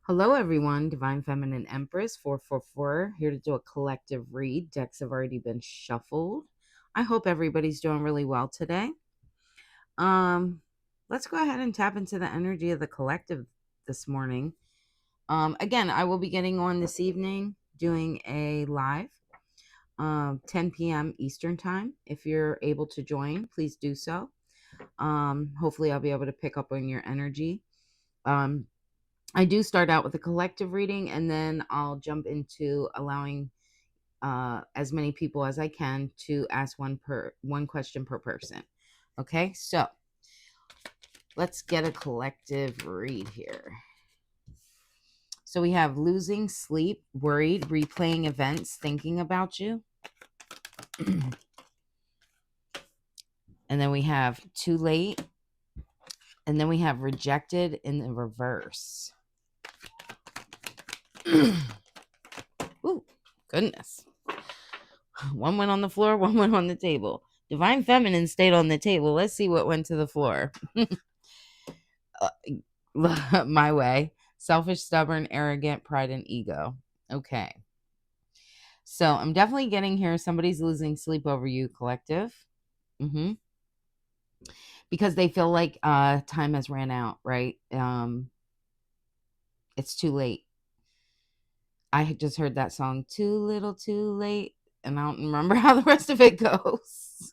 Hello, everyone. Divine Feminine Empress 444 here to do a collective read. Decks have already been shuffled. I hope everybody's doing really well today. Um, let's go ahead and tap into the energy of the collective this morning. Again, I will be getting on this evening doing a live 10 p.m. Eastern time. If you're able to join, please do so. Hopefully, I'll be able to pick up on your energy. I do start out with a collective reading, and then I'll jump into allowing as many people as I can to ask one question per person. Okay, so let's get a collective read here. So we have losing sleep, worried, replaying events, thinking about you. And then we have too late. And then we have rejected in the reverse. Ooh, goodness. One went on the floor, one went on the table. Divine Feminine stayed on the table. Let's see what went to the floor. My way. Selfish, stubborn, arrogant, pride, and ego. Okay. So I'm definitely getting here. Somebody's losing sleep over you, collective. Because they feel like time has ran out, right? It's too late. I had just heard that song, Too Little, Too Late. And I don't remember how the rest of it goes.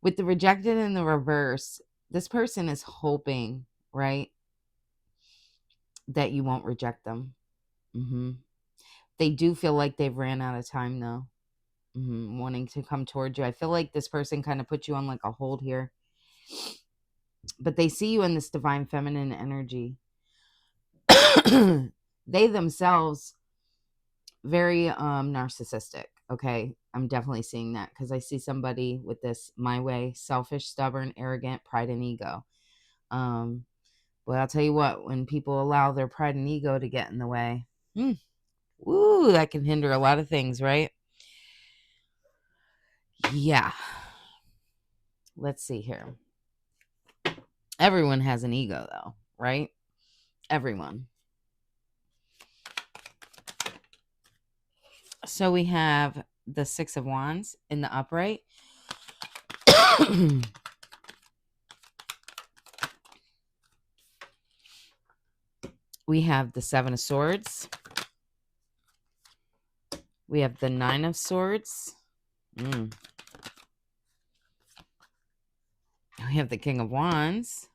With the rejected in the reverse, this person is hoping, right, that you won't reject them. They do feel like they've ran out of time, though, wanting to come towards you. I feel like this person kind of put you on like a hold here. But they see you in this divine feminine energy. They themselves very narcissistic. Okay, I'm definitely seeing that because I see somebody with this my way, selfish, stubborn, arrogant, pride, and ego. But I'll tell you what, when people allow their pride and ego to get in the way, that can hinder a lot of things, right? Yeah. Let's see here. Everyone has an ego, though, right? Everyone. So we have the Six of Wands in the upright. We have the Seven of Swords. We have the Nine of Swords. We have the King of Wands.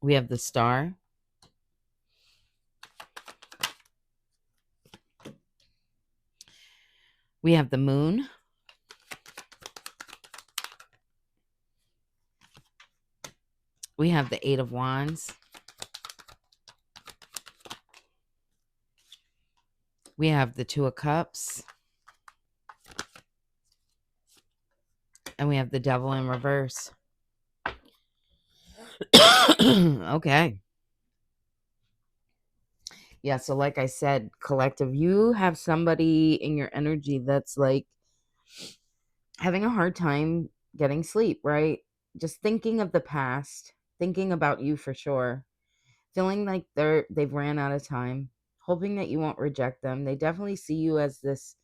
We have the Star. We have the Moon. We have the Eight of Wands. We have the Two of Cups. And we have the Devil in reverse. Okay. Yeah, so like I said, collective, you have somebody in your energy that's like having a hard time getting sleep, right? Just thinking of the past, thinking about you for sure, feeling like they've ran out of time, hoping that you won't reject them. They definitely see you as this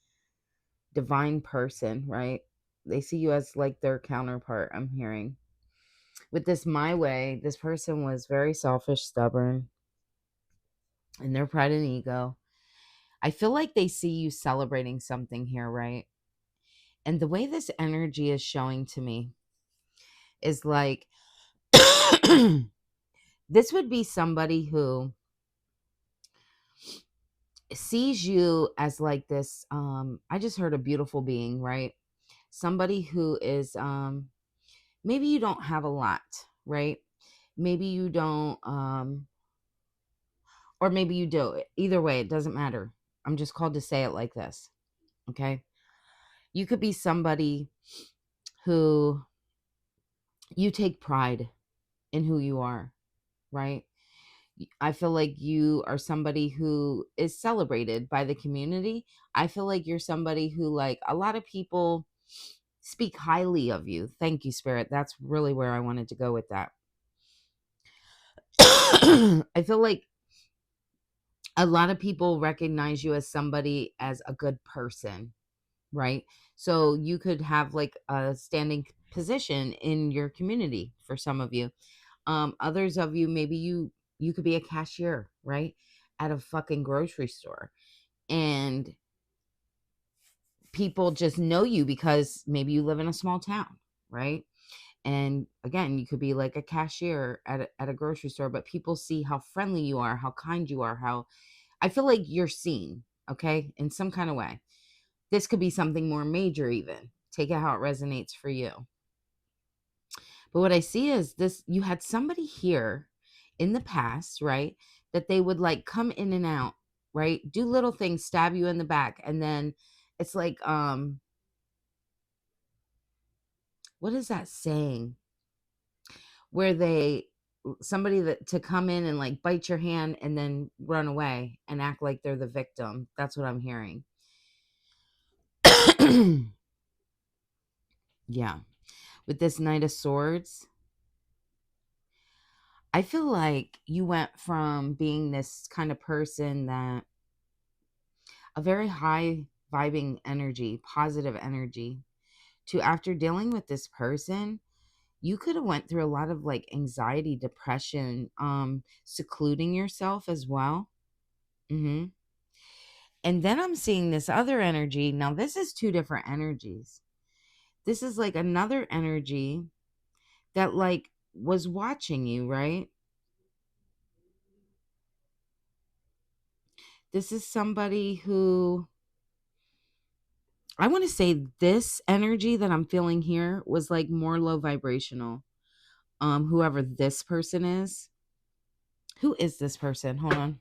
divine person, right? They see you as like their counterpart, I'm hearing. With this my way, this person was very selfish, stubborn, and their pride and ego. I feel like they see you celebrating something here, right? And the way this energy is showing to me is like this would be somebody who sees you as like this I just heard a beautiful being, right? Somebody who is maybe you don't have a lot, right? Maybe you don't or maybe you do. Either way, it doesn't matter. I'm just called to say it like this. Okay? You could be somebody who you take pride in who you are, right? I feel like you are somebody who is celebrated by the community. I feel like you're somebody who, like, a lot of people speak highly of you. Thank you, Spirit. That's really where I wanted to go with that. I feel like a lot of people recognize you as somebody, as a good person, right? So you could have like a standing position in your community for some of you. Others of you, maybe you could be a cashier, right? At a fucking grocery store. And people just know you because maybe you live in a small town, right? And again, you could be like a cashier at a grocery store, but people see how friendly you are, how kind you are, how I feel like you're seen, okay, in some kind of way. This could be something more major, even. Take it how it resonates for you. But what I see is this: you had somebody here in the past, right? That they would like come in and out, right? Do little things, stab you in the back, and then it's like, what is that saying? Where they somebody that to come in and like bite your hand and then run away and act like they're the victim. That's what I'm hearing. Yeah. With this Knight of Swords, I feel like you went from being this kind of person that a very high vibing energy, positive energy, to after dealing with this person, you could have went through a lot of like anxiety, depression, secluding yourself as well. Mhm. And then I'm seeing this other energy. Now this is two different energies. This is like another energy that like was watching you, right? This is somebody who, I want to say, this energy that I'm feeling here was like more low vibrational. Whoever this person is. Who is this person? Hold on.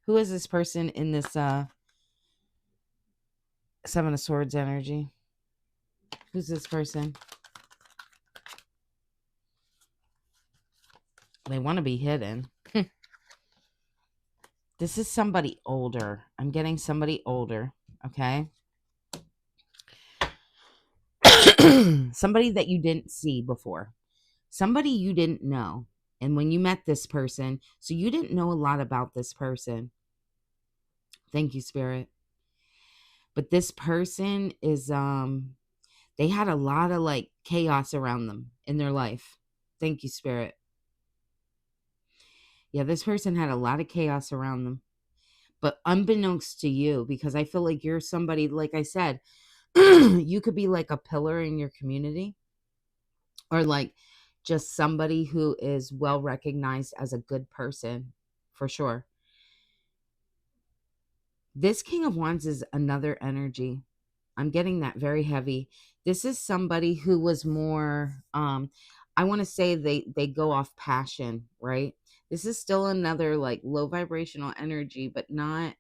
Who is this person in this Seven of Swords energy? Who's this person? They want to be hidden. This is somebody older. I'm getting somebody older, okay? Somebody that you didn't see before. Somebody you didn't know. And when you met this person, so you didn't know a lot about this person. Thank you, Spirit. But this person is they had a lot of like chaos around them in their life. Thank you, Spirit. Yeah, this person had a lot of chaos around them. But unbeknownst to you, because I feel like you're somebody, like I said, you could be like a pillar in your community, or like just somebody who is well recognized as a good person, for sure. This King of Wands is another energy. I'm getting that very heavy. This is somebody who was more I want to say they go off passion, right? This is still another like low vibrational energy, but not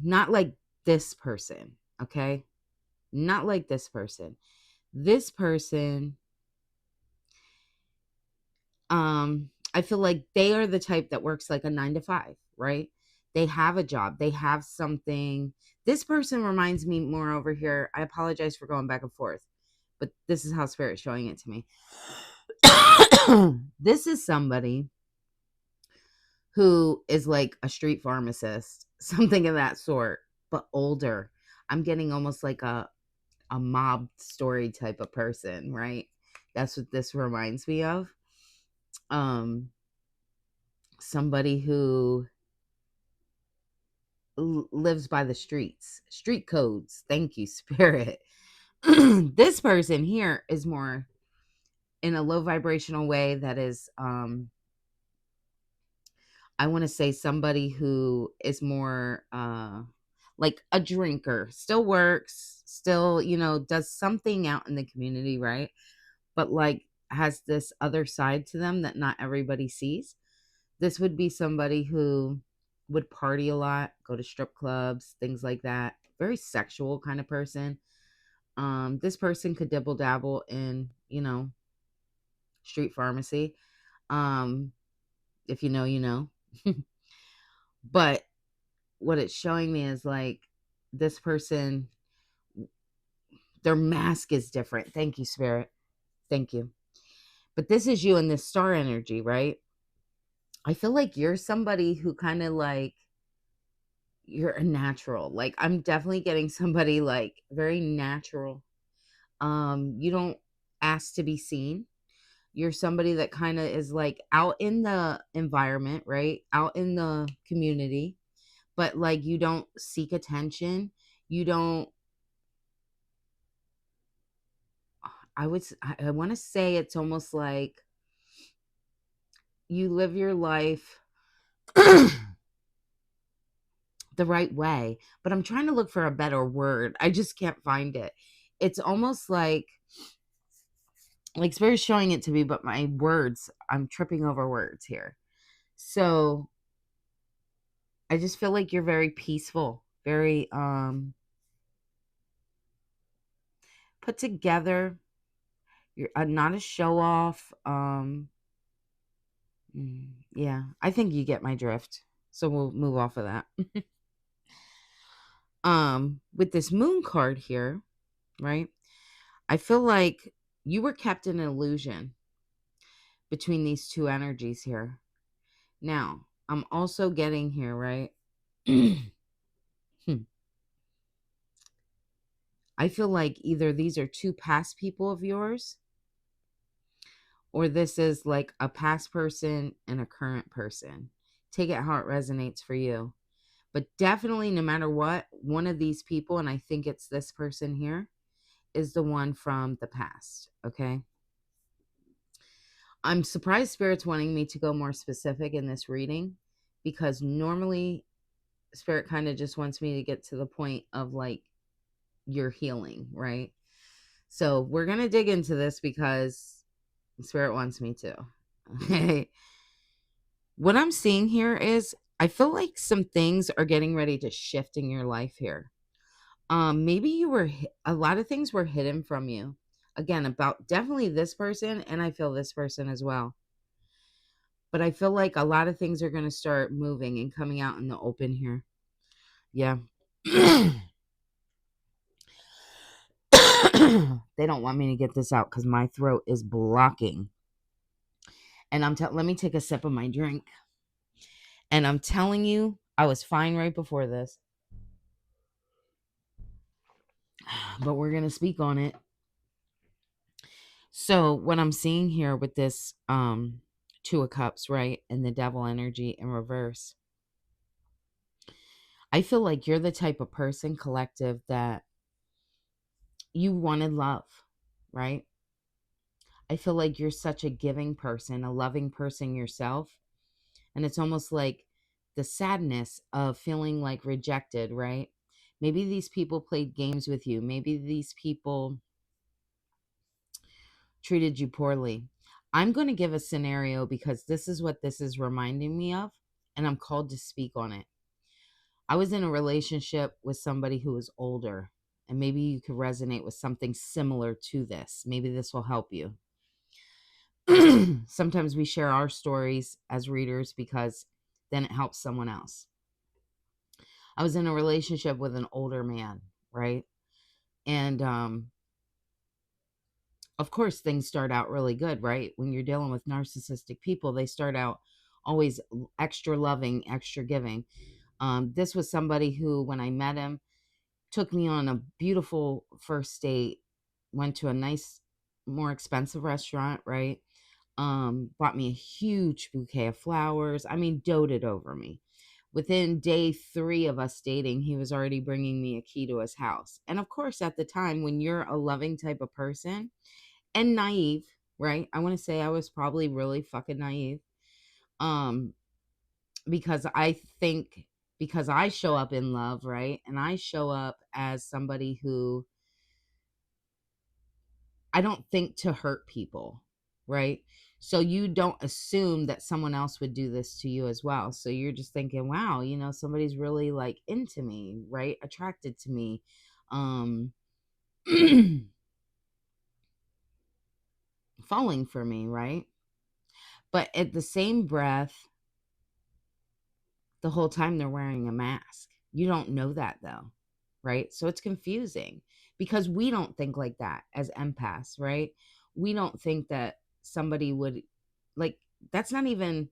like this person, okay? Not like this person. This person, I feel like they are the type that works like a 9 to 5, right? They have a job, they have something. This person reminds me more over here. I apologize for going back and forth, but this is how Spirit's showing it to me. This is somebody who is like a street pharmacist, something of that sort, but older. I'm getting almost like a mob story type of person, right? That's what this reminds me of. Somebody who lives by the street codes. Thank you, Spirit. This person here is more in a low vibrational way that is I want to say somebody who is more like a drinker, still works, still, does something out in the community, right? But like has this other side to them that not everybody sees. This would be somebody who would party a lot, go to strip clubs, things like that. Very sexual kind of person. This person could dibble dabble in, street pharmacy. Um, if you know, you know. But what it's showing me is like this person, Their mask is different. Thank you, Spirit. Thank you. But this is you in this star energy, right? I feel like you're somebody who kind of like, you're a natural. Like, I'm definitely getting somebody like very natural. You don't ask to be seen. You're somebody that kind of is like out in the environment, right? Out in the community, but like you don't seek attention. You don't, I want to say it's almost like you live your life the right way, but I'm trying to look for a better word. I just can't find it. It's almost like Spirit's showing it to me, but my words, I'm tripping over words here. So I just feel like you're very peaceful, very put together. You're not a show off. Yeah, I think you get my drift. So we'll move off of that. With this moon card here, right? I feel like you were kept in an illusion between these two energies here. Now, I'm also getting here, right? I feel like either these are two past people of yours, or this is like a past person and a current person. Take it how it resonates for you. But definitely, no matter what, one of these people, and I think it's this person here, is the one from the past. Okay. I'm surprised Spirit's wanting me to go more specific in this reading, because normally Spirit kind of just wants me to get to the point of like your healing, right? So we're going to dig into this because Spirit wants me to. Okay. What I'm seeing here is I feel like some things are getting ready to shift in your life here. Maybe you were a lot of things were hidden from you. Again, about definitely this person, and I feel this person as well. But I feel like a lot of things are going to start moving and coming out in the open here. Yeah. They don't want me to get this out because my throat is blocking. And let me take a sip of my drink. And I'm telling you, I was fine right before this. But we're going to speak on it. So what I'm seeing here with this Two of Cups, right? And the devil energy in reverse. I feel like you're the type of person, collective, that you wanted love, right? I feel like you're such a giving person, a loving person yourself. And it's almost like the sadness of feeling like rejected, right? Maybe these people played games with you. Maybe these people treated you poorly. I'm going to give a scenario because this is what this is reminding me of, and I'm called to speak on it. I was in a relationship with somebody who was older, and maybe you could resonate with something similar to this. Maybe this will help you. Sometimes we share our stories as readers because then it helps someone else. I was in a relationship with an older man, right? And of course, things start out really good, right? When you're dealing with narcissistic people, they start out always extra loving, extra giving. This was somebody who, when I met him, took me on a beautiful first date, went to a nice, more expensive restaurant, right? Bought me a huge bouquet of flowers. I mean, doted over me. Within day 3 of us dating, he was already bringing me a key to his house. And of course, at the time, when you're a loving type of person and naive, right? I want to say I was probably really fucking naive. Um, because I think because I show up in love, right? And I show up as somebody who I don't think to hurt people, right? So you don't assume that someone else would do this to you as well. So you're just thinking, wow, somebody's really like into me, right? Attracted to me. Um falling for me, right? But at the same breath, the whole time they're wearing a mask. You don't know that though, right? So it's confusing because we don't think like that as empaths, right? We don't think that somebody would, like, that's not even,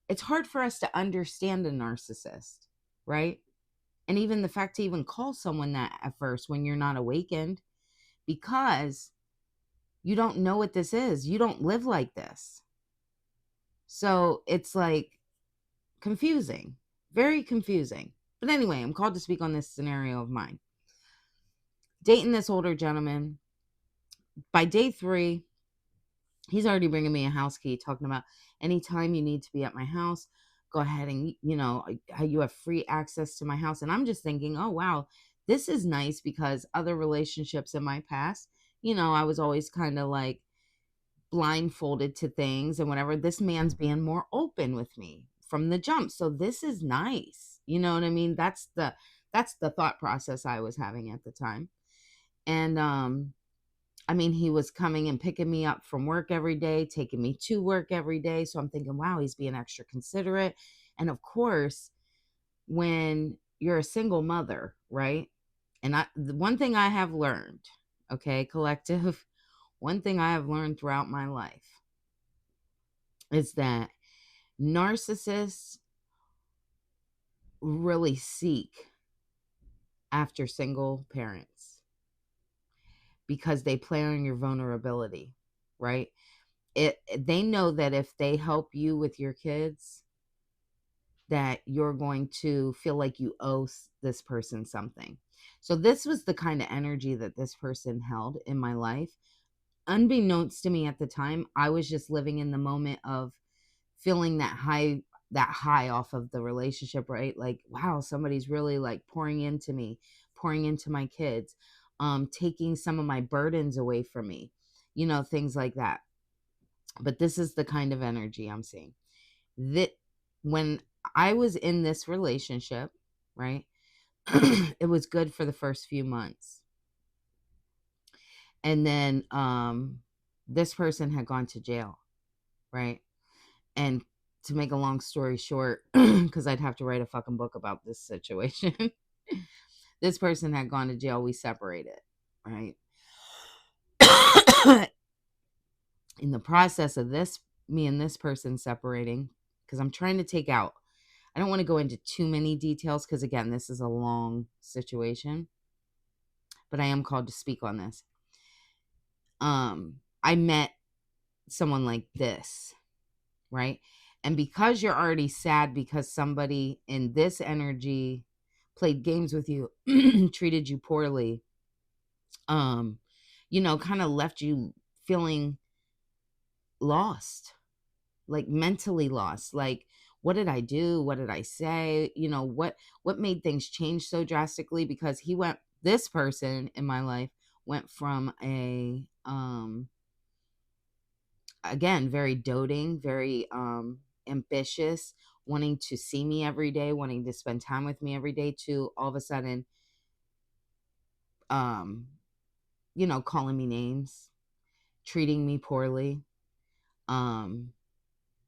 it's hard for us to understand a narcissist, right? And even the fact to even call someone that at first when you're not awakened, because you don't know what this is. You don't live like this. So it's like confusing, very confusing. But anyway, I'm called to speak on this scenario of mine. Dating this older gentleman. By day 3, he's already bringing me a house key, talking about anytime you need to be at my house, go ahead and, you have free access to my house. And I'm just thinking, oh, wow, this is nice, because other relationships in my past, I was always kind of like blindfolded to things and whatever. This man's being more open with me from the jump. So this is nice. You know what I mean? That's the thought process I was having at the time. And I mean, he was coming and picking me up from work every day, taking me to work every day. So I'm thinking, wow, he's being extra considerate. And of course, when you're a single mother, right? And the one thing I have learned, okay, collective, one thing I have learned throughout my life is that narcissists really seek after single parents because they play on your vulnerability, right? They know that if they help you with your kids, that you're going to feel like you owe this person something. So this was the kind of energy that this person held in my life. Unbeknownst to me at the time, I was just living in the moment of feeling that high off of the relationship, right? Like, wow, somebody's really like pouring into me, pouring into my kids, taking some of my burdens away from me, things like that. But this is the kind of energy I'm seeing. That when I was in this relationship, right? It was good for the first few months. And then this person had gone to jail, right? And to make a long story short, because I'd have to write a fucking book about this situation, this person had gone to jail. We separated, right? In the process of this, me and this person separating, because I'm trying to take out, I don't want to go into too many details because, again, this is a long situation, but I am called to speak on this. I met someone like this, right? And because you're already sad because somebody in this energy played games with you, treated you poorly, kind of left you feeling lost, like mentally lost. Like, what did I do? What did I say? What made things change so drastically? Because this person in my life went from again, very doting, very ambitious, wanting to see me every day, wanting to spend time with me every day, to all of a sudden, um, calling me names, treating me poorly, um,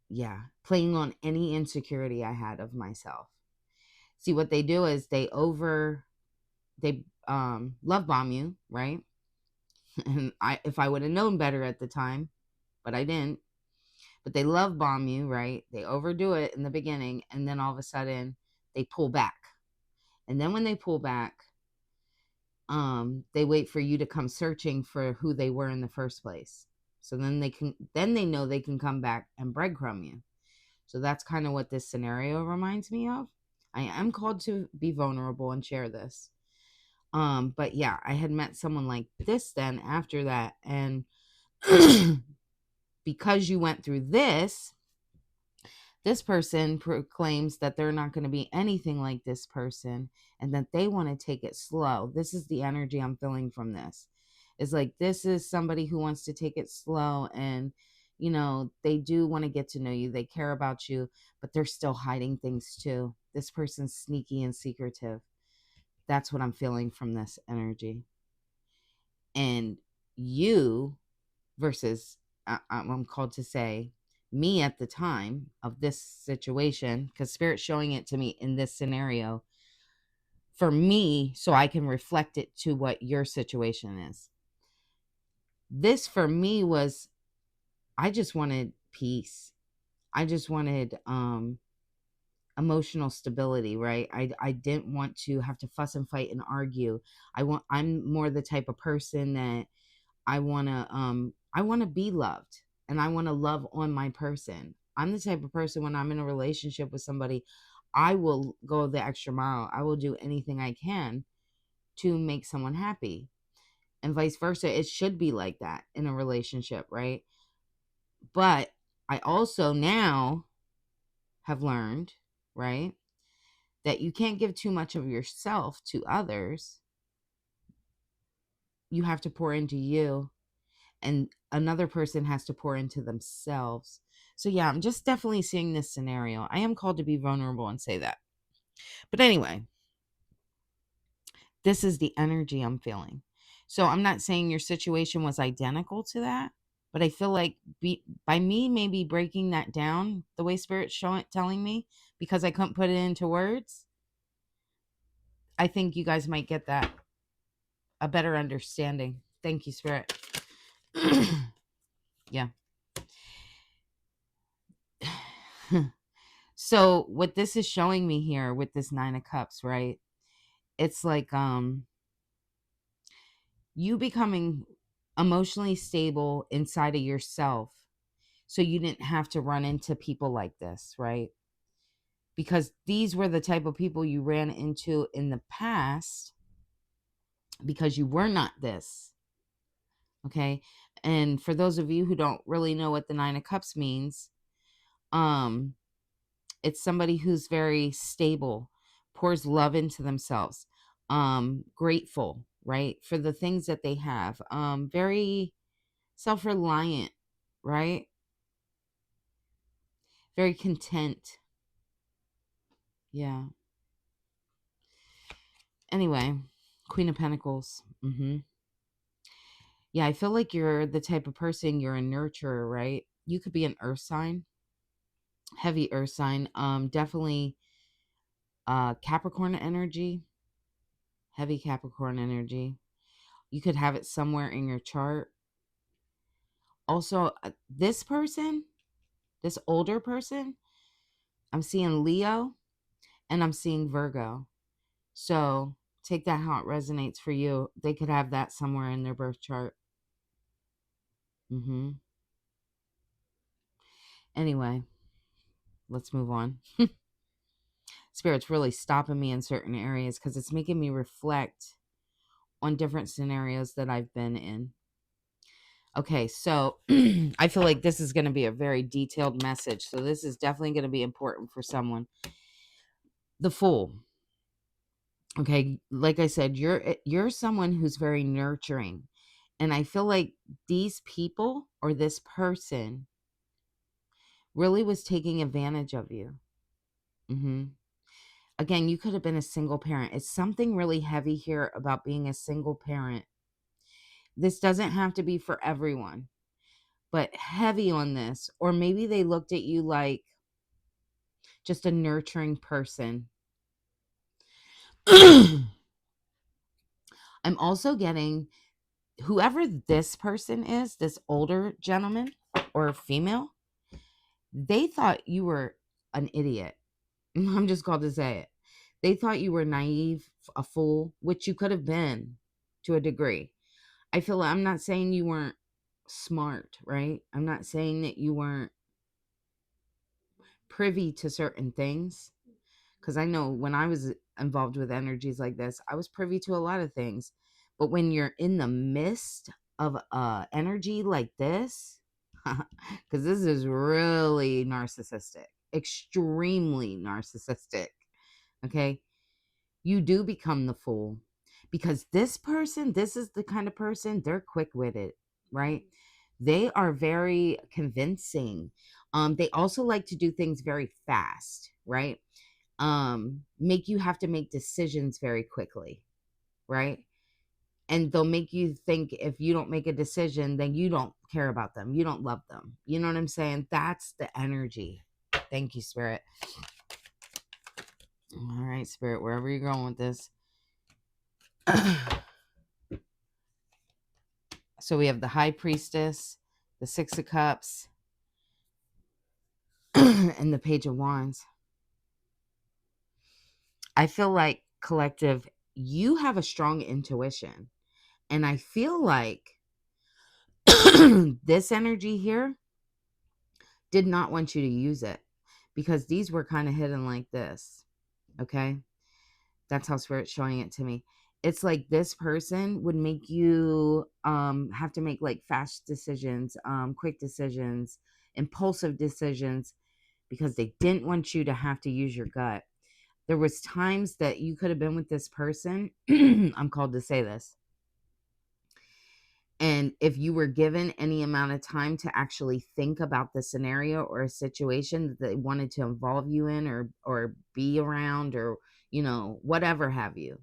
yeah, playing on any insecurity I had of myself. See, what they do is they love bomb you, right? And if I would have known better at the time, but I didn't. But they love bomb you, right? They overdo it in the beginning, and then all of a sudden they pull back. And then when they pull back, they wait for you to come searching for who they were in the first place. So then they know they can come back and breadcrumb you. So that's kind of what this scenario reminds me of. I am called to be vulnerable and share this. But yeah, I had met someone like this then after that. And because you went through this person proclaims that they're not going to be anything like this person and that they want to take it slow. This is the energy I'm feeling from this. It's like, this is somebody who wants to take it slow, and they do want to get to know you. They care about you, but they're still hiding things too. This person's sneaky and secretive. That's what I'm feeling from this energy. And you versus, I'm called to say, me at the time of this situation, because Spirit's showing it to me in this scenario for me so I can reflect it to what your situation is. This for me was, I just wanted peace. I just wanted emotional stability, right? I didn't want to have to fuss and fight and argue. I'm more the type of person that I want to be loved, and I want to love on my person. I'm the type of person, when I'm in a relationship with somebody, I will go the extra mile. I will do anything I can to make someone happy. And vice versa. It should be like that in a relationship, right? But I also now have learned, right, that you can't give too much of yourself to others. You have to pour into you, and another person has to pour into themselves. So yeah, I'm just definitely seeing this scenario. I am called to be vulnerable and say that. But anyway, this is the energy I'm feeling. So I'm not saying your situation was identical to that, but I feel like by me maybe breaking that down the way Spirit's telling me, because I couldn't put it into words, I think you guys might get that a better understanding. Thank you, Spirit. Yeah. So what this is showing me here with this 9 of Cups, right? It's like you becoming emotionally stable inside of yourself, so you didn't have to run into people like this, right? Because these were the type of people you ran into in the past because you were not this. Okay? And for those of you who don't really know what the 9 of Cups means, um it's somebody who's very stable, pours love into themselves, grateful, right, for the things that they have, very self-reliant, right, very content. Yeah. Anyway, Queen of Pentacles. Yeah, I feel like you're the type of person, you're a nurturer, right? You could be an earth sign, heavy earth sign, definitely Capricorn energy, heavy Capricorn energy. You could have it somewhere in your chart. Also, this person, this older person, I'm seeing Leo and I'm seeing Virgo. So take that how it resonates for you. They could have that somewhere in their birth chart. Anyway, let's move on. Spirit's really stopping me in certain areas because it's making me reflect on different scenarios that I've been in. Okay, so I feel like this is going to be a very detailed message. So this is definitely going to be important for someone. The Fool. Okay, like I said, you're someone who's very nurturing. And I feel like these people or this person really was taking advantage of you. Again, you could have been a single parent. It's something really heavy here about being a single parent. This doesn't have to be for everyone, but heavy on this. Or maybe they looked at you like just a nurturing person. I'm also getting whoever this person is, this older gentleman or female, they thought you were an idiot. I'm just called to say it. They thought you were naive, a fool, which you could have been to a degree. I feel like I'm not saying you weren't smart, right? I'm not saying that you weren't privy to certain things, because I know when I was involved with energies like this, I was privy to a lot of things. But when you're in the midst of energy like this, because this is really narcissistic, extremely narcissistic, okay, you do become the fool. Because this person, this is the kind of person, they're quick-witted, right? They are very convincing. They also like to do things very fast, right? Make you have to make decisions very quickly, right? And they'll make you think if you don't make a decision, then you don't care about them. You don't love them. You know what I'm saying? That's the energy. Thank you, Spirit. All right, Spirit, wherever you're going with this. So we have the High Priestess, the Six of Cups, and the Page of Wands. I feel like, collective, you have a strong intuition. And I feel like this energy here did not want you to use it because these were kind of hidden like this. Okay. That's how Spirit's showing it to me. It's like this person would make you have to make like fast decisions, quick decisions, impulsive decisions, because they didn't want you to have to use your gut. There was times that you could have been with this person. I'm called to say this. And if you were given any amount of time to actually think about the scenario or a situation that they wanted to involve you in, or be around, or whatever have you,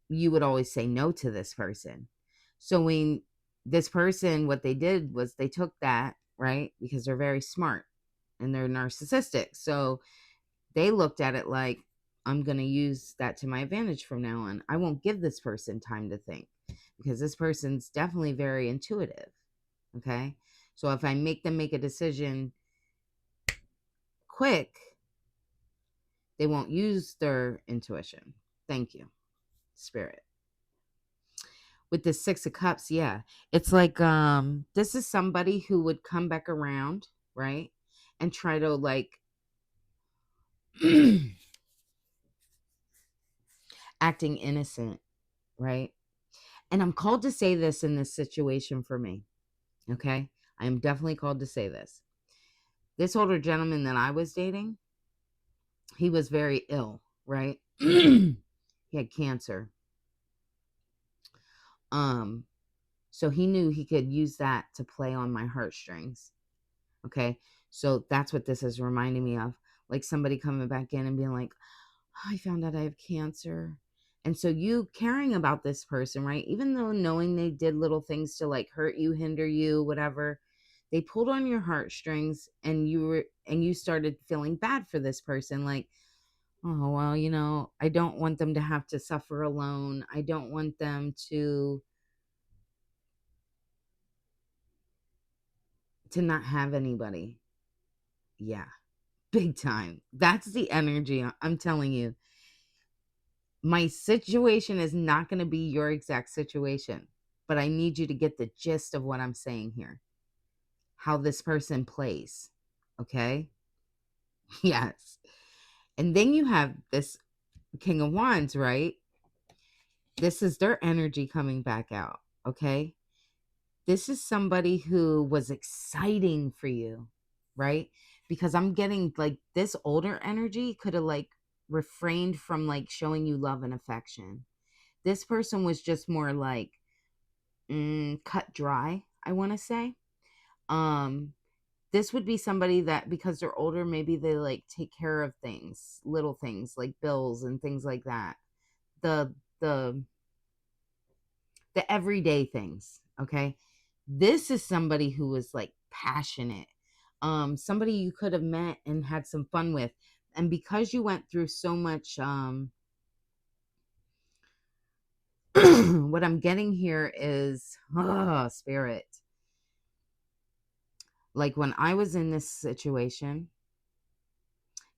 you would always say no to this person. So when this person, what they did was they took that, right? Because they're very smart and they're narcissistic. So they looked at it like, I'm going to use that to my advantage from now on. I won't give this person time to think because this person's definitely very intuitive. Okay. So if I make them make a decision quick, they won't use their intuition. Thank you, Spirit. With the Six of Cups, yeah. It's like this is somebody who would come back around, right? And try to like acting innocent, right? And I'm called to say this in this situation for me. Okay? I am definitely called to say this. This older gentleman that I was dating, he was very ill, right? He had cancer. So he knew he could use that to play on my heartstrings. Okay? So that's what this is reminding me of. Like somebody coming back in and being like, oh, I found out I have cancer. And so you caring about this person, right? Even though knowing they did little things to like hurt you, hinder you, whatever, they pulled on your heartstrings, and you started feeling bad for this person. Like, oh, well, I don't want them to have to suffer alone. I don't want them to not have anybody. Yeah, big time. That's the energy. I'm telling you. My situation is not going to be your exact situation, but I need you to get the gist of what I'm saying here. How this person plays. Okay? Yes. And then you have this King of Wands, right? This is their energy coming back out. Okay? This is somebody who was exciting for you, right? Because I'm getting like this older energy could have like refrained from like showing you love and affection. This person was just more like cut dry, I want to say. This would be somebody that, because they're older, maybe they like take care of things, little things like bills and things like that. The the the everyday things, okay? This is somebody who was like passionate. Somebody you could have met and had some fun with. And because you went through so much what I'm getting here is, Spirit. Like when I was in this situation,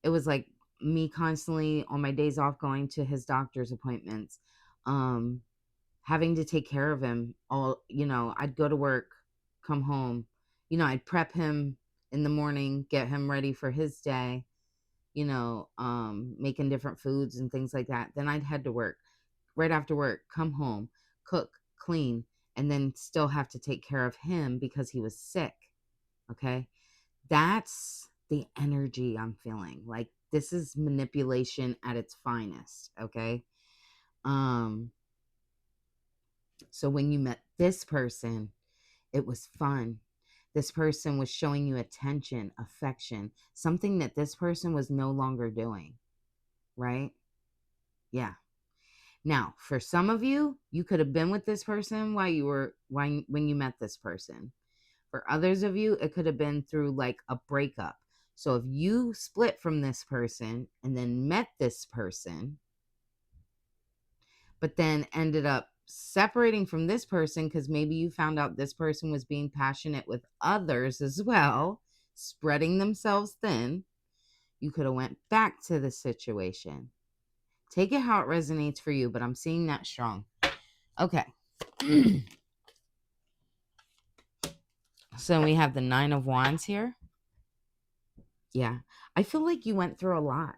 it was like me constantly on my days off going to his doctor's appointments, having to take care of him. I'd go to work, come home, I'd prep him in the morning, get him ready for his day, making different foods and things like that. Then I'd head to work. Right after work, come home, cook, clean, and then still have to take care of him because he was sick. Okay. That's the energy I'm feeling. Like this is manipulation at its finest. Okay. So when you met this person, it was fun. This person was showing you attention, affection, something that this person was no longer doing. Right? Yeah. Now, for some of you, you could have been with this person when you met this person. For others of you, it could have been through like a breakup. So if you split from this person and then met this person, but then ended up separating from this person because maybe you found out this person was being passionate with others as well, spreading themselves thin. You could have went back to the situation. Take it how it resonates for you, but I'm seeing that strong. Okay. So we have the 9 of Wands here. Yeah. I feel like you went through a lot.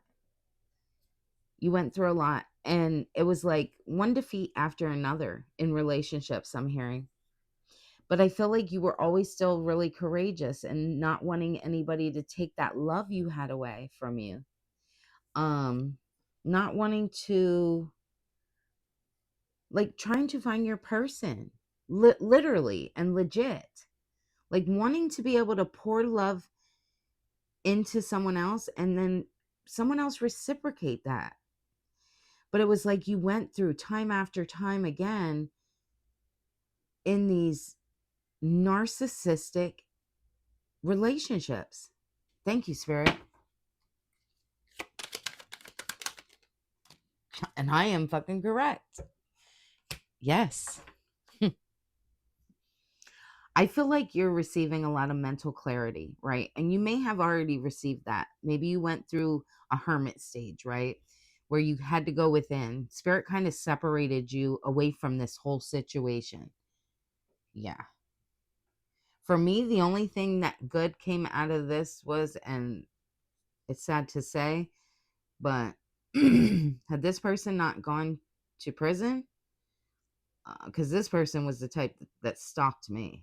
You went through a lot. And it was like one defeat after another in relationships, I'm hearing. But I feel like you were always still really courageous and not wanting anybody to take that love you had away from you. Not wanting to, like, trying to find your person, literally and legit. Like wanting to be able to pour love into someone else and then someone else reciprocate that. But it was like you went through time after time again in these narcissistic relationships. Thank you, Spirit. And I am fucking correct. Yes. I feel like you're receiving a lot of mental clarity, right? And you may have already received that. Maybe you went through a hermit stage, right? Where you had to go within. Spirit kind of separated you away from this whole situation. Yeah. For me, the only thing that good came out of this was, and it's sad to say, but had this person not gone to prison, because this person was the type that stalked me.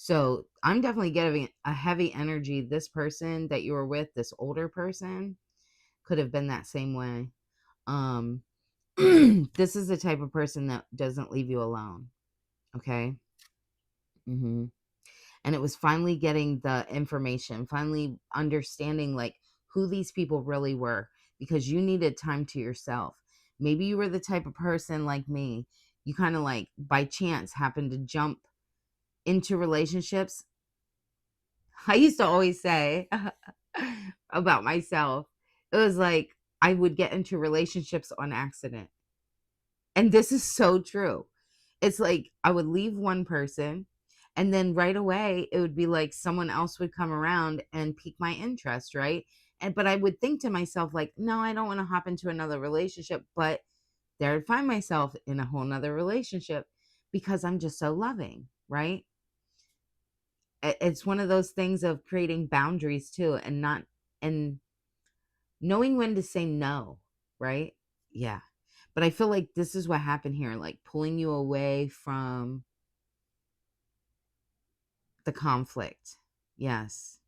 So I'm definitely getting a heavy energy. This person that you were with, this older person, could have been that same way. Um, this is the type of person that doesn't leave you alone. Okay. And it was finally getting the information, finally understanding like who these people really were, because you needed time to yourself. Maybe you were the type of person like me. You kind of like by chance happened to jump into relationships. I used to always say about myself, it was like I would get into relationships on accident. And this is so true. It's like I would leave one person and then right away it would be like someone else would come around and pique my interest, right? And but I would think to myself like, no, I don't want to hop into another relationship, but there I'd find myself in a whole nother relationship because I'm just so loving, right? It's one of those things of creating boundaries too, and not and knowing when to say no, right? Yeah. But I feel like this is what happened here, like pulling you away from the conflict. Yes.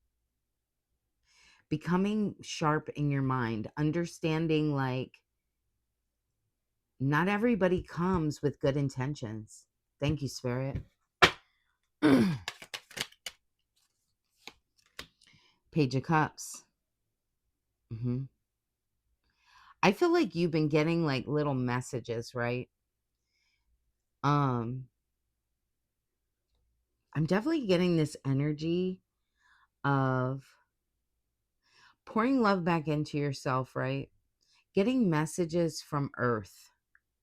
Becoming sharp in your mind, understanding like not everybody comes with good intentions. Thank you, Spirit. Page of Cups. hmm I feel like you've been getting like little messages, right? Um, I'm definitely getting this energy of pouring love back into yourself, right? Getting messages from Earth.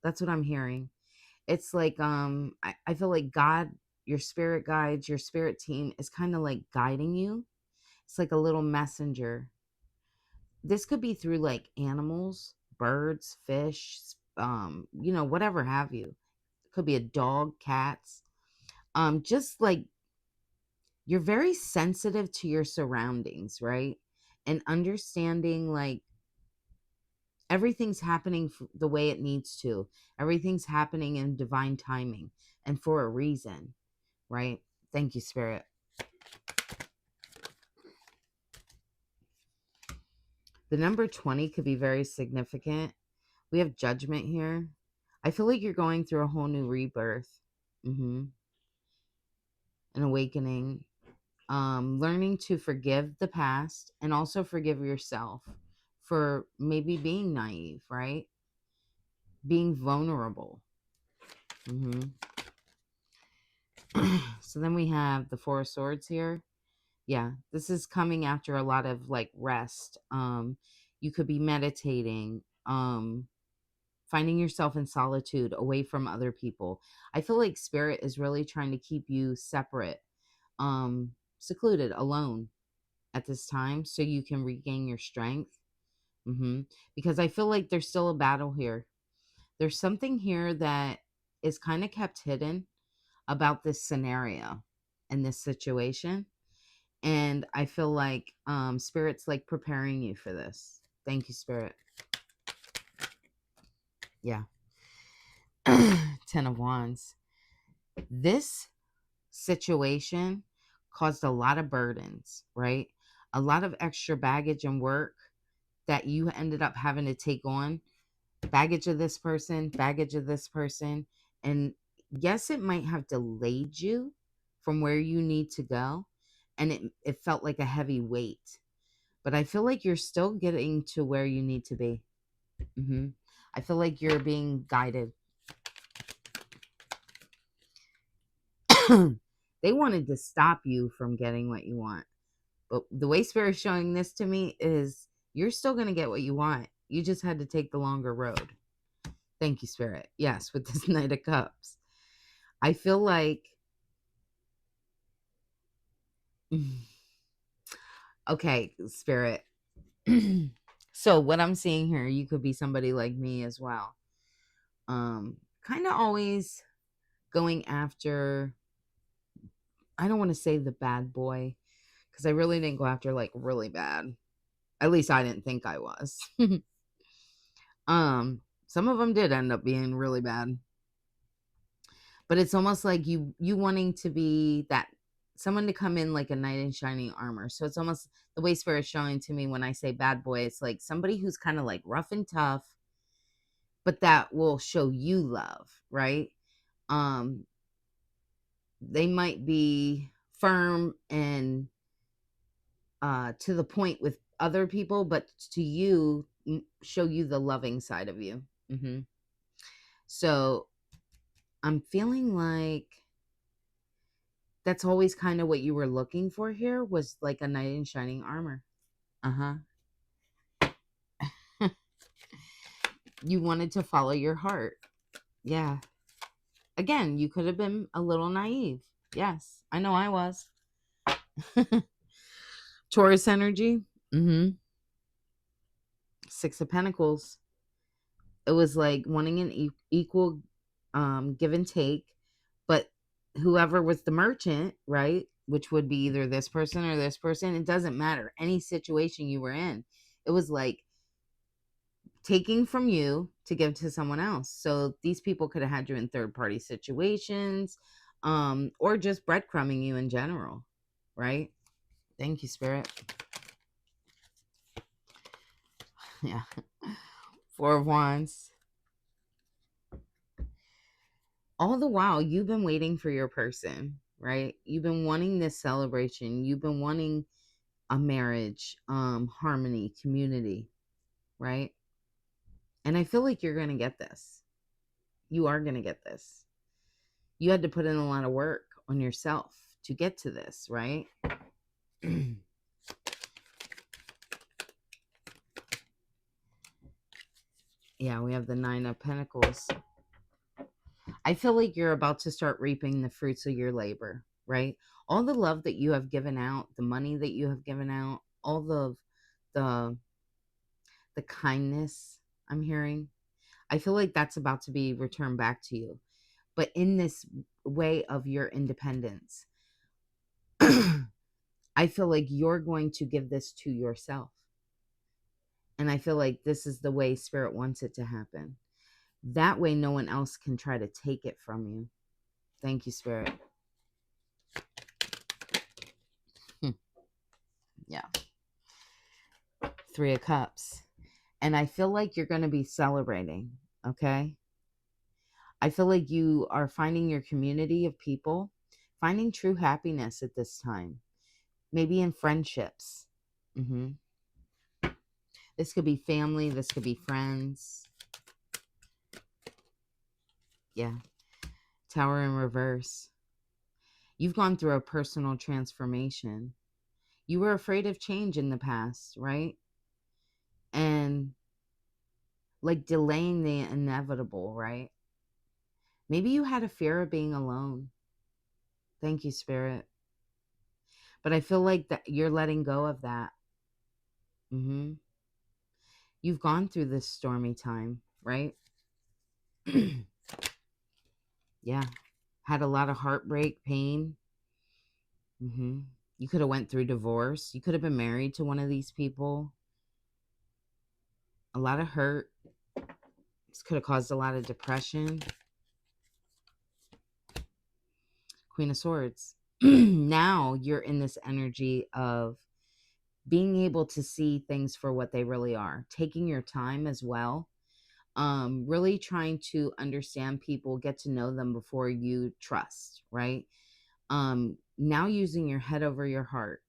That's what I'm hearing. It's like I feel like God, your spirit guides, your spirit team is kind of like guiding you. It's like a little messenger. This could be through like animals, birds, fish, whatever have you. It could be a dog, cats. Just like you're very sensitive to your surroundings, right? And understanding like everything's happening the way it needs to. Everything's happening in divine timing and for a reason, right? Thank you, Spirit. The number 20 could be very significant. We have Judgment here. I feel like you're going through a whole new rebirth, an awakening, learning to forgive the past and also forgive yourself for maybe being naive, right? Being vulnerable. So then we have the Four of Swords here. Yeah, this is coming after a lot of like rest. You could be meditating. finding yourself in solitude away from other people. I feel like spirit is really trying to keep you separate, secluded, alone at this time so you can regain your strength. Because I feel like there's still a battle here. There's something here that is kind of kept hidden about this scenario and this situation. And I feel like spirit's like preparing you for this. Thank you, spirit. Yeah. 10 of Wands. This situation caused a lot of burdens, right? A lot of extra baggage and work that you ended up having to take on. Baggage of this person, baggage of this person. And yes, it might have delayed you from where you need to go. And it felt like a heavy weight. But I feel like you're still getting to where you need to be. I feel like you're being guided. They wanted to stop you from getting what you want. But the way Spirit's showing this to me is you're still going to get what you want. You just had to take the longer road. Thank you, Spirit. Yes, with this Knight of Cups. I feel like... Okay, Spirit. So what I'm seeing here, you could be somebody like me as well. Kind of always going after... I don't want to say the bad boy, because I really didn't go after like really bad. At least I didn't think I was. Some of them did end up being really bad. But it's almost like you wanting to be that someone to come in like a knight in shining armor. So it's almost the way Spirit's showing to me when I say bad boy, it's like somebody who's kind of like rough and tough, but that will show you love, right? They might be firm and to the point with other people, but to you, show you the loving side of you. So I'm feeling like that's always kind of what you were looking for here, was like a knight in shining armor. You wanted to follow your heart. Yeah. Again, you could have been a little naive. Yes, I know I was. Taurus energy. 6 of Pentacles. It was like wanting an equal give and take, but whoever was the merchant, right, which would be either this person or this person, it doesn't matter. Any situation you were in, it was like taking from you to give to someone else. So these people could have had you in third party situations, or just breadcrumbing you in general, right? Thank you, Spirit. Yeah. 4 of Wands. All the while, you've been waiting for your person, right? You've been wanting this celebration. You've been wanting a marriage, harmony, community, right? And I feel like you're going to get this. You are going to get this. You had to put in a lot of work on yourself to get to this, right? Yeah, we have the 9 of Pentacles. I feel like you're about to start reaping the fruits of your labor, right? All the love that you have given out, the money that you have given out, all the kindness I'm hearing, I feel like that's about to be returned back to you. But in this way of your independence, I feel like you're going to give this to yourself. And I feel like this is the way Spirit wants it to happen. That way no one else can try to take it from you. Thank you, Spirit. Yeah. 3 of Cups. And I feel like you're going to be celebrating, okay? I feel like you are finding your community of people, finding true happiness at this time. Maybe in friendships. This could be family. This could be friends. Yeah. Tower in reverse. You've gone through a personal transformation. You were afraid of change in the past, right? And like delaying the inevitable, right? Maybe you had a fear of being alone. Thank you, Spirit. But I feel like that you're letting go of that. You've gone through this stormy time, right? Yeah. Had a lot of heartbreak, pain. You could have went through divorce. You could have been married to one of these people. A lot of hurt. This could have caused a lot of depression. Queen of Swords. Now you're in this energy of being able to see things for what they really are, taking your time as well, really trying to understand people, get to know them before you trust, right? Now using your head over your heart.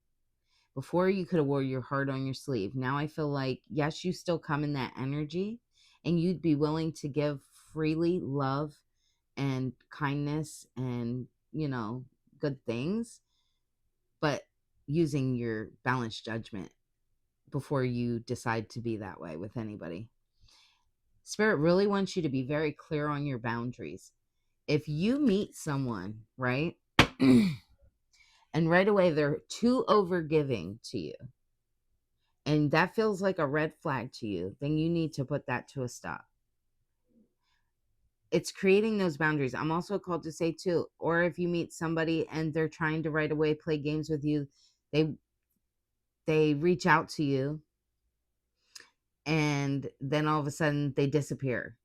Before you could have wore your heart on your sleeve. Now I feel like, yes, you still come in that energy and you'd be willing to give freely love and kindness and, good things, but using your balanced judgment before you decide to be that way with anybody. Spirit really wants you to be very clear on your boundaries. If you meet someone, right, and right away they're too overgiving to you, and that feels like a red flag to you, then you need to put that to a stop. It's creating those boundaries. I'm also called to say too, or if you meet somebody and they're trying to right away play games with you, they reach out to you and then all of a sudden they disappear.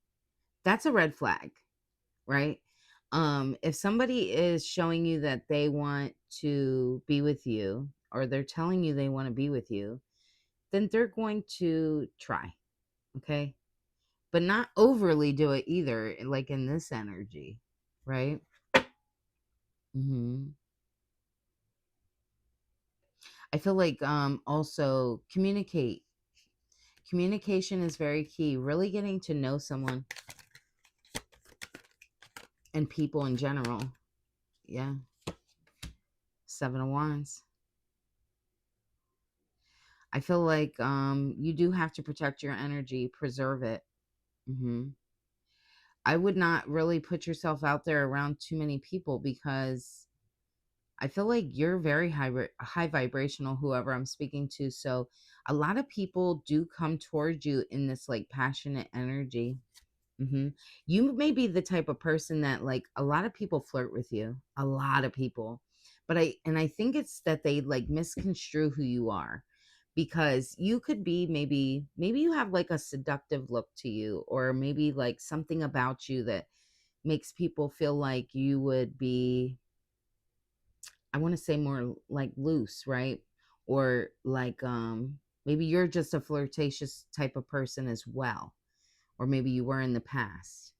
That's a red flag, right? If somebody is showing you that they want to be with you or they're telling you they want to be with you, then they're going to try, okay? But not overly do it either, like in this energy, right? hmm I feel like also communication is very key. Really getting to know someone and people in general. Yeah. 7 of Wands. I feel like you do have to protect your energy, preserve it. hmm I would not really put yourself out there around too many people because I feel like you're very high vibrational, whoever I'm speaking to. So a lot of people do come towards you in this like passionate energy. hmm You may be the type of person that like a lot of people flirt with you, a lot of people, but I think it's that they like misconstrue who you are, because you could be maybe you have like a seductive look to you, or maybe like something about you that makes people feel like you would be, I want to say more like loose, right? Or like maybe you're just a flirtatious type of person as well, or maybe you were in the past.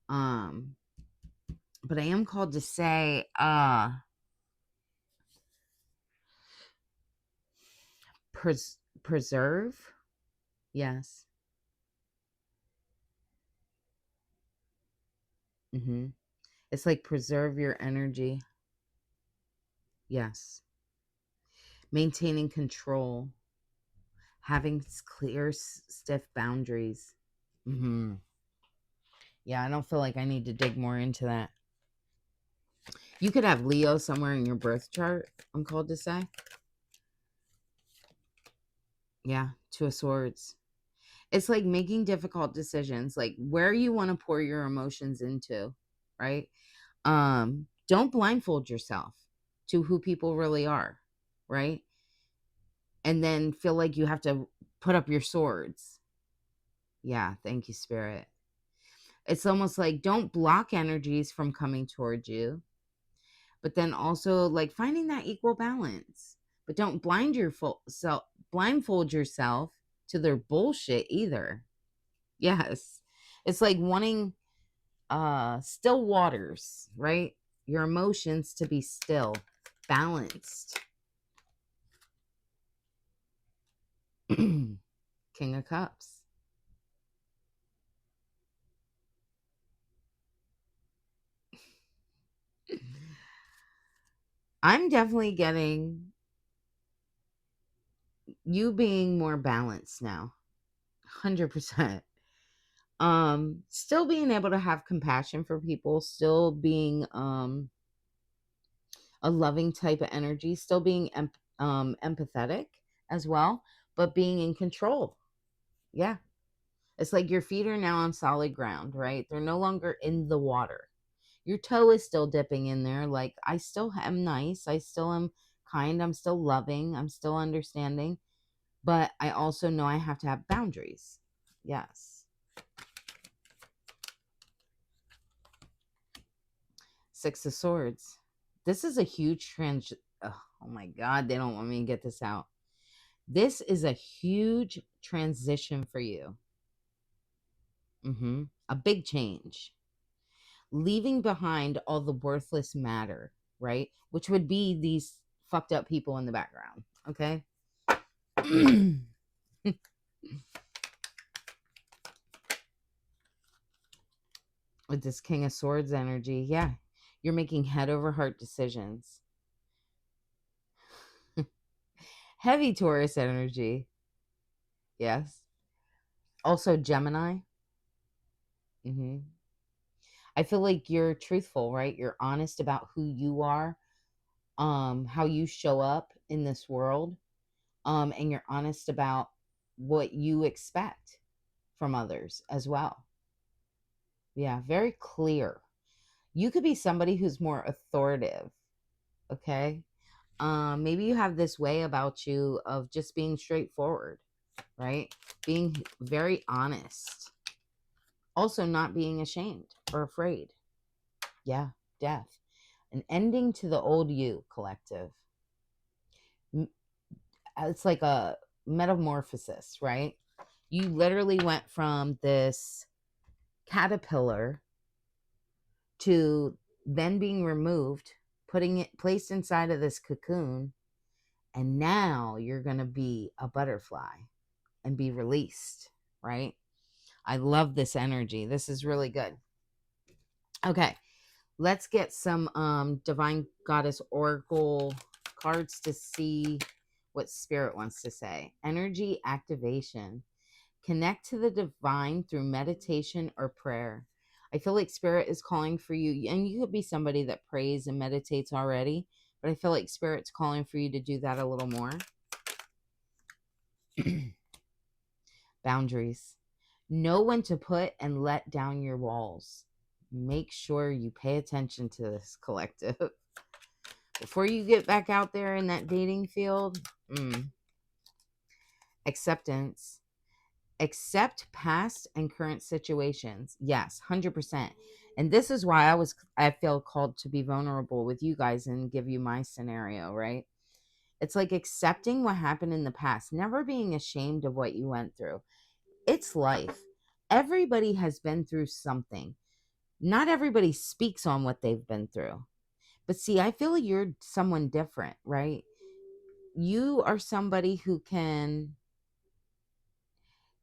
Um but I am called to say preserve. Yes. Mhm. It's like preserve your energy. Yes. Maintaining control, having clear stiff boundaries. Mhm. Yeah, I don't feel like I need to dig more into that. You could have Leo somewhere in your birth chart, I'm called to say. Yeah, 2 of Swords. It's like making difficult decisions, like where you want to pour your emotions into, right? Don't blindfold yourself to who people really are, right? And then feel like you have to put up your swords. Yeah, thank you, Spirit. It's almost like don't block energies from coming towards you, but then also like finding that equal balance. But don't blindfold yourself to their bullshit either. Yes. It's like wanting still waters, right? Your emotions to be still, balanced. King of Cups. I'm definitely getting you being more balanced now. 100%. Still being able to have compassion for people, still being a loving type of energy, still being empathetic as well, but being in control. Yeah. It's like your feet are now on solid ground, right? They're no longer in the water. Your toe is still dipping in there. Like, I still am nice. I still am kind. I'm still loving. I'm still understanding. But I also know I have to have boundaries. Yes. Six of Swords. This is a huge Oh my God, they don't want me to get this out. This is a huge transition for you. A big change. Leaving behind all the worthless matter, right? Which would be these fucked up people in the background, okay? With this King of Swords energy, yeah, you're making head over heart decisions. Heavy Taurus energy, yes. Also Gemini. I feel like you're truthful, right? You're honest about who you are, how you show up in this world, and you're honest about what you expect from others as well. Yeah, very clear. You could be somebody who's more authoritative, okay? Maybe you have this way about you of just being straightforward, right? Being very honest. Also not being ashamed or afraid. Yeah, death. An ending to the old you, collective. It's like a metamorphosis, right? You literally went from this caterpillar to then being removed, putting it placed inside of this cocoon, and now you're going to be a butterfly and be released, right? I love this energy. This is really good. Okay, let's get some Divine Goddess Oracle cards to see what Spirit wants to say. Energy activation. Connect to the divine through meditation or prayer. I feel like Spirit is calling for you, and you could be somebody that prays and meditates already, but I feel like Spirit's calling for you to do that a little more. Boundaries. Know when to put and let down your walls. Make sure you pay attention to this, collective. Before you get back out there in that dating field. Acceptance. Accept past and current situations. Yes, 100%. And this is why I feel called to be vulnerable with you guys and give you my scenario, right? It's like accepting what happened in the past, never being ashamed of what you went through. It's life. Everybody has been through something. Not everybody speaks on what they've been through. But see, I feel like you're someone different, right? You are somebody who can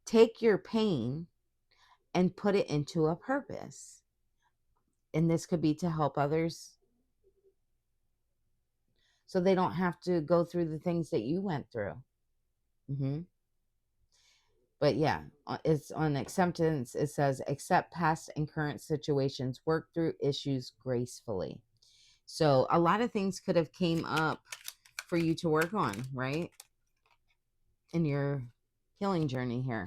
take your pain and put it into a purpose. And this could be to help others so they don't have to go through the things that you went through. But yeah, it's on acceptance. It says, accept past and current situations, work through issues gracefully. So a lot of things could have came up for you to work on, right? In your healing journey here.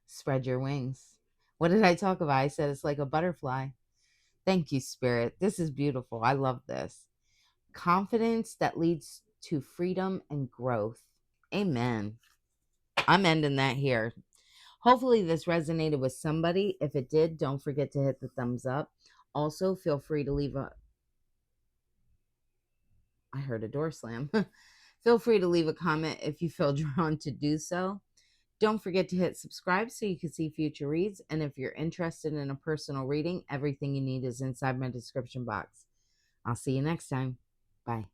Spread your wings. What did I talk about? I said it's like a butterfly. Thank you, Spirit. This is beautiful. I love this. Confidence that leads to freedom and growth. Amen. I'm ending that here. Hopefully this resonated with somebody. If it did, don't forget to hit the thumbs up. Also, feel free to leave a... I heard a door slam. Feel free to leave a comment if you feel drawn to do so. Don't forget to hit subscribe so you can see future reads. And if you're interested in a personal reading, everything you need is inside my description box. I'll see you next time. Bye.